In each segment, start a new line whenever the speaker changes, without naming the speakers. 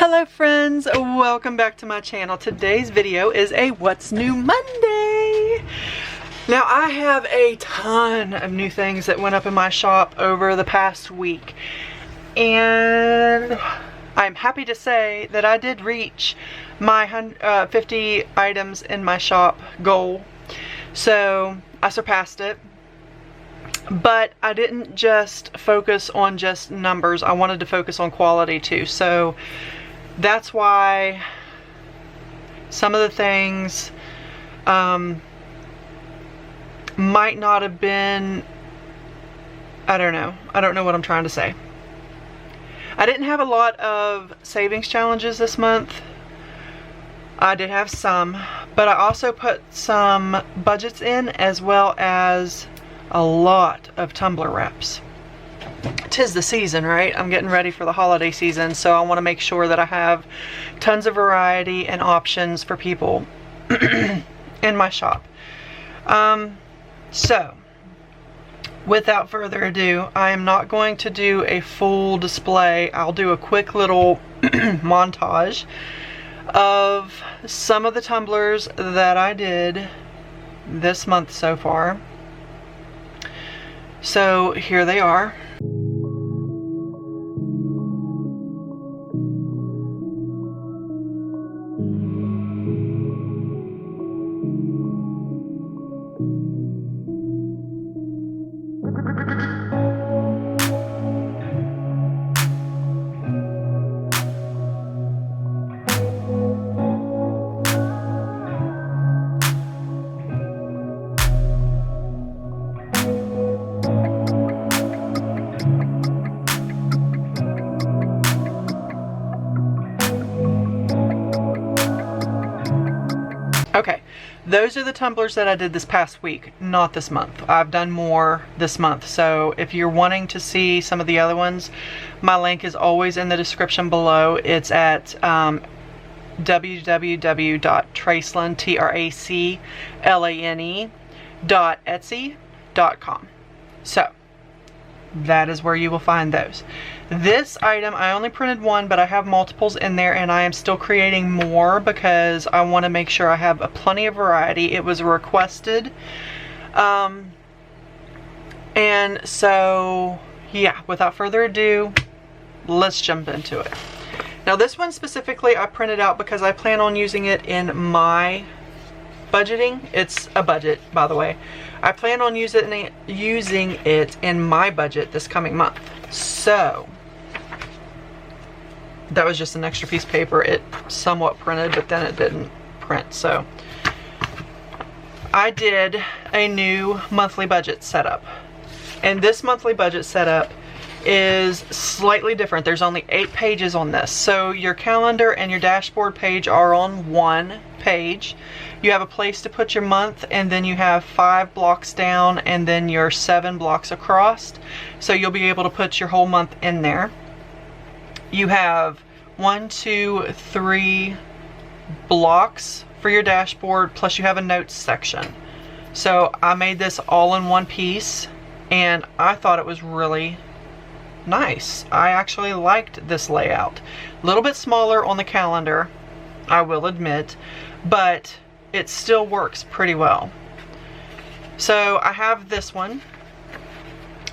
Hello friends, welcome back to my channel. Today's video is a What's New Monday. Now I have a ton of new things that went up in my shop over the past week, and I'm happy to say that I did reach my 50 items in my shop goal. So I surpassed it. But I didn't just focus on just numbers. I wanted to focus on quality too. So that's why some of the things might not have been, I don't know what I'm trying to say. I didn't have a lot of savings challenges this month. I did have some, but I also put some budgets in, as well as a lot of tumbler wraps. 'Tis the season, right? I'm getting ready for the holiday season, so I want to make sure that I have tons of variety and options for people in my shop. So without further ado, I am not going to do a full display. I'll do a quick little montage of some of the tumblers that I did this month so far. So here they are. Okay, those are the tumblers that I did this past week, not this month. I've done more this month, so if you're wanting to see some of the other ones, my link is always in the description below. It's at www.tracylane.etsy.com. So that is where you will find those. This item, I only printed one, but I have multiples in there, and I am still creating more because I want to make sure I have plenty of variety. It was requested. And so, yeah, without further ado, let's jump into it. Now this one specifically I printed out because I plan on using it in my budgeting. It's a budget, by the way. I plan on using it in my budget this coming month. So that was just an extra piece of paper. It somewhat printed, but then it didn't print. So I did a new monthly budget setup, and this monthly budget setup is slightly different. There's only 8 pages on this. So your calendar and your dashboard page are on one page. You have a place to put your month, and then you have 5 blocks down and then your 7 blocks across. So you'll be able to put your whole month in there. You have 1, 2, 3 blocks for your dashboard, plus you have a notes section. So I made this all in one piece, and I thought it was really nice. I actually liked this layout. A little bit smaller on the calendar, I will admit, but it still works pretty well. So I have this one,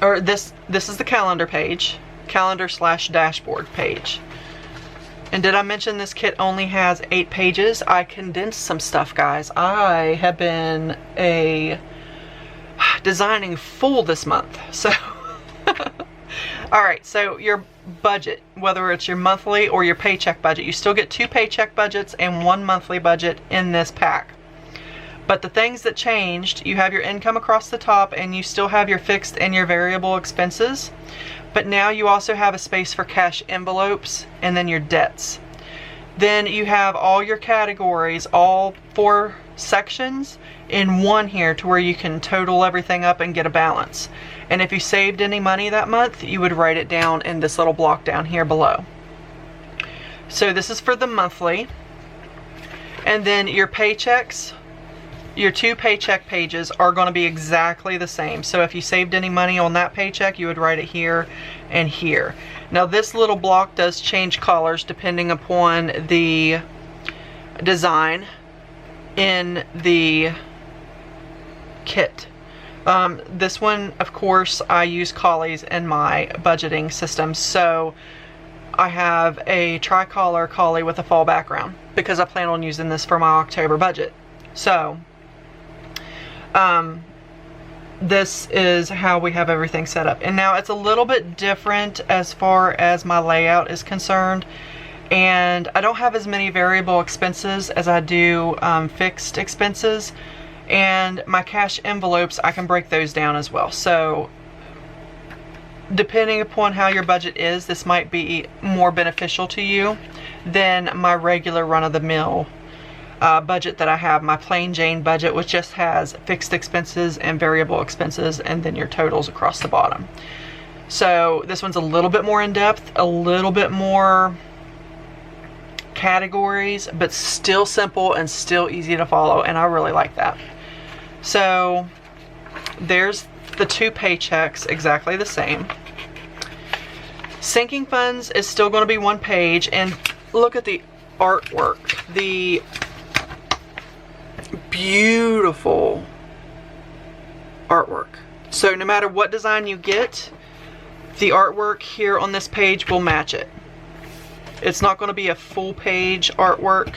or this is the calendar page, calendar/dashboard page. And did I mention this kit only has 8 pages? I condensed some stuff, guys. I have been designing full this month. So alright, so your budget, whether it's your monthly or your paycheck budget, you still get 2 paycheck budgets and 1 monthly budget in this pack. But the things that changed, you have your income across the top, and you still have your fixed and your variable expenses. But now you also have a space for cash envelopes and then your debts. Then you have all your categories, all 4 sections in one here, to where you can total everything up and get a balance. And if you saved any money that month, you would write it down in this little block down here below. So this is for the monthly. And then your paychecks your two paycheck pages are going to be exactly the same. So if you saved any money on that paycheck, you would write it here and here. Now this little block does change colors depending upon the design in the kit. This one, of course, I use collies in my budgeting system, so I have a tricolor collie with a fall background because I plan on using this for my October budget. So this is how we have everything set up. And now it's a little bit different as far as my layout is concerned, and I don't have as many variable expenses as I do fixed expenses. And my cash envelopes, I can break those down as well. So depending upon how your budget is, this might be more beneficial to you than my regular run-of-the-mill budget that I have, my plain Jane budget, which just has fixed expenses and variable expenses and then your totals across the bottom. So this one's a little bit more in depth, a little bit more categories, but still simple and still easy to follow, and I really like that. So there's the two paychecks, exactly the same. Sinking funds is still going to be one page, and look at the artwork, the beautiful artwork. So no matter what design you get, the artwork here on this page will match it. It's not going to be a full page artwork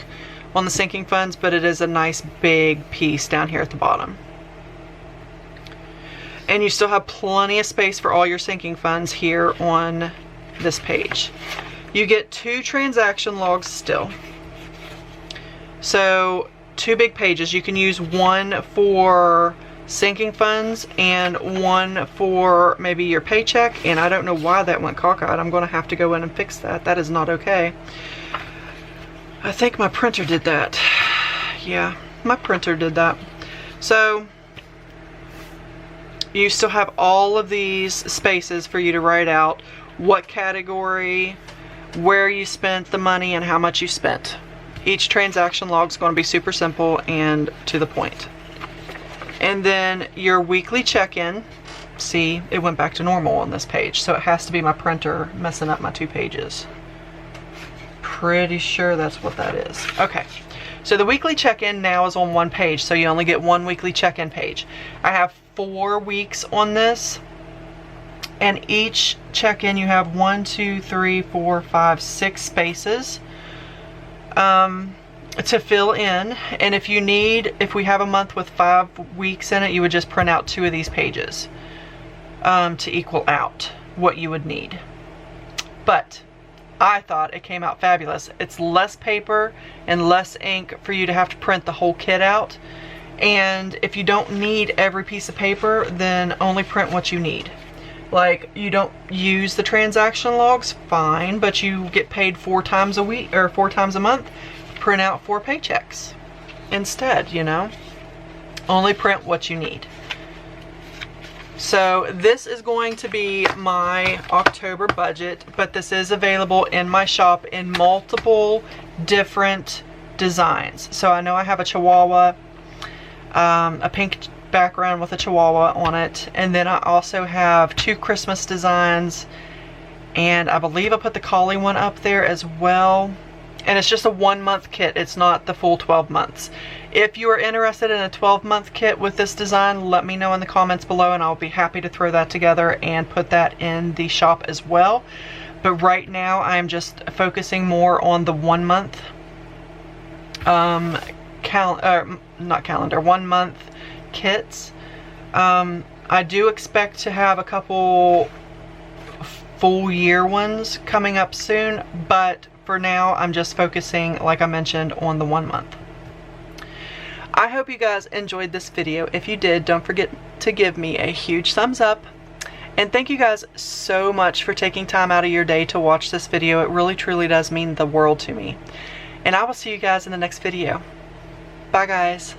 on the sinking funds, but it is a nice big piece down here at the bottom. And you still have plenty of space for all your sinking funds here on this page. You get two transaction logs still. So two big pages. You can use one for sinking funds and one for maybe your paycheck. And I don't know why that went cockeyed. I'm going to have to go in and fix that. That is not okay. I think my printer did that. Yeah, my printer did that. So you still have all of these spaces for you to write out what category, where you spent the money, and how much you spent. Each transaction log is going to be super simple and to the point. And then your weekly check-in. See, it went back to normal on this page, so it has to be my printer messing up my two pages. Pretty sure that's what that is. Okay, so the weekly check-in now is on one page, so you only get one weekly check-in page. I have 4 weeks on this, and each check-in you have 1, 2, 3, 4, 5, 6 spaces to fill in. And if you need, if we have a month with 5 weeks in it, you would just print out 2 of these pages to equal out what you would need. But I thought it came out fabulous. It's less paper and less ink for you to have to print the whole kit out. And if you don't need every piece of paper, then only print what you need. Like, you don't use the transaction logs, fine, but you get paid 4 times a week or 4 times a month. Print out 4 paychecks instead, you know. Only print what you need. So this is going to be my October budget, but this is available in my shop in multiple different designs. So I know I have a Chihuahua, a pink background with a Chihuahua on it, and then I also have 2 Christmas designs, and I believe I put the collie one up there as well. And it's just a 1-month kit. It's not the full 12 months. If you are interested in a 12-month kit with this design, let me know in the comments below, and I'll be happy to throw that together and put that in the shop as well. But right now I'm just focusing more on the 1-month 1-month kits. I do expect to have a couple full year ones coming up soon, but for now I'm just focusing, like I mentioned, on the 1 month. I hope you guys enjoyed this video. If you did, don't forget to give me a huge thumbs up. And thank you guys so much for taking time out of your day to watch this video. It really truly does mean the world to me. And I will see you guys in the next video. Bye guys.